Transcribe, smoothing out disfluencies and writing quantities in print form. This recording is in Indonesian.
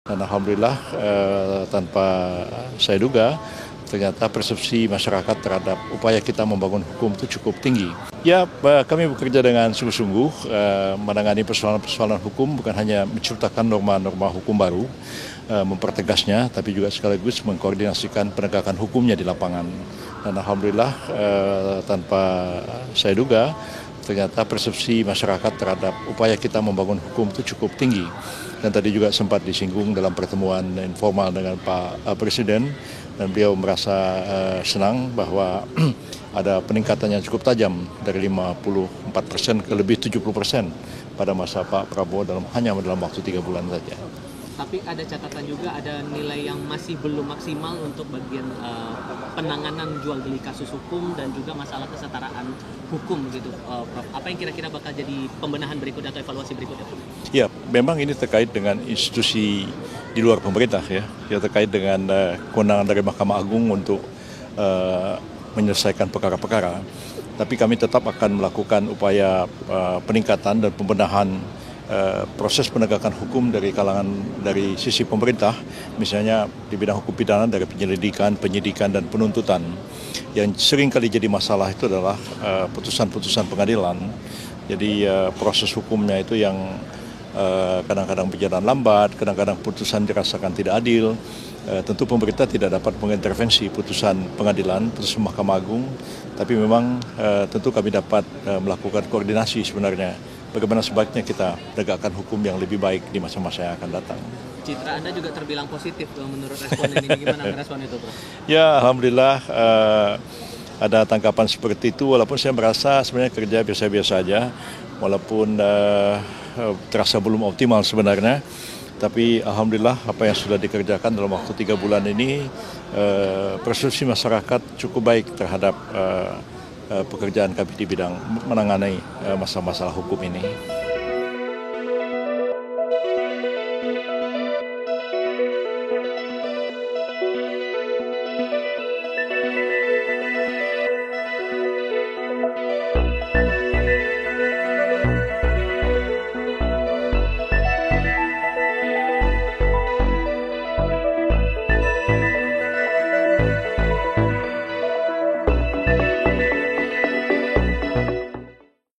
Dan alhamdulillah tanpa saya duga ternyata persepsi masyarakat terhadap upaya kita membangun hukum itu cukup tinggi. Ya, kami bekerja dengan sungguh-sungguh menangani persoalan-persoalan hukum, bukan hanya menciptakan norma-norma hukum baru, mempertegasnya, tapi juga sekaligus mengkoordinasikan penegakan hukumnya di lapangan. Dan alhamdulillah tanpa saya duga ternyata persepsi masyarakat terhadap upaya kita membangun hukum itu cukup tinggi. Dan tadi juga sempat disinggung dalam pertemuan informal dengan Pak Presiden, dan beliau merasa senang bahwa ada peningkatan yang cukup tajam dari 54% ke lebih 70% pada masa Pak Prabowo hanya dalam waktu 3 bulan saja. Tapi ada catatan juga, ada nilai yang masih belum maksimal untuk bagian penanganan jual beli kasus hukum dan juga masalah kesetaraan hukum gitu, Prof. Apa yang kira-kira bakal jadi pembenahan berikutnya atau evaluasi berikutnya? Ya, memang ini terkait dengan institusi di luar pemerintah ya terkait dengan kewenangan dari Mahkamah Agung untuk menyelesaikan perkara-perkara. Tapi kami tetap akan melakukan upaya peningkatan dan pembenahan proses penegakan hukum dari sisi pemerintah, misalnya di bidang hukum pidana dari penyelidikan, penyidikan, dan penuntutan. Yang sering kali jadi masalah itu adalah putusan-putusan pengadilan. Jadi proses hukumnya itu yang kadang-kadang berjalan lambat, kadang-kadang putusan dirasakan tidak adil. Tentu pemerintah tidak dapat mengintervensi putusan pengadilan, putusan Mahkamah Agung, tapi memang tentu kami dapat melakukan koordinasi sebenarnya bagaimana sebaiknya kita tegakkan hukum yang lebih baik di masa-masa yang akan datang. Citra Anda juga terbilang positif menurut responden ini. Gimana respon itu, Prof? Ya, alhamdulillah ada tanggapan seperti itu, walaupun saya merasa sebenarnya kerja biasa-biasa saja, walaupun terasa belum optimal sebenarnya. Tapi alhamdulillah apa yang sudah dikerjakan dalam waktu 3 bulan ini, persepsi masyarakat cukup baik terhadap pekerjaan kami di bidang menangani masalah-masalah hukum ini.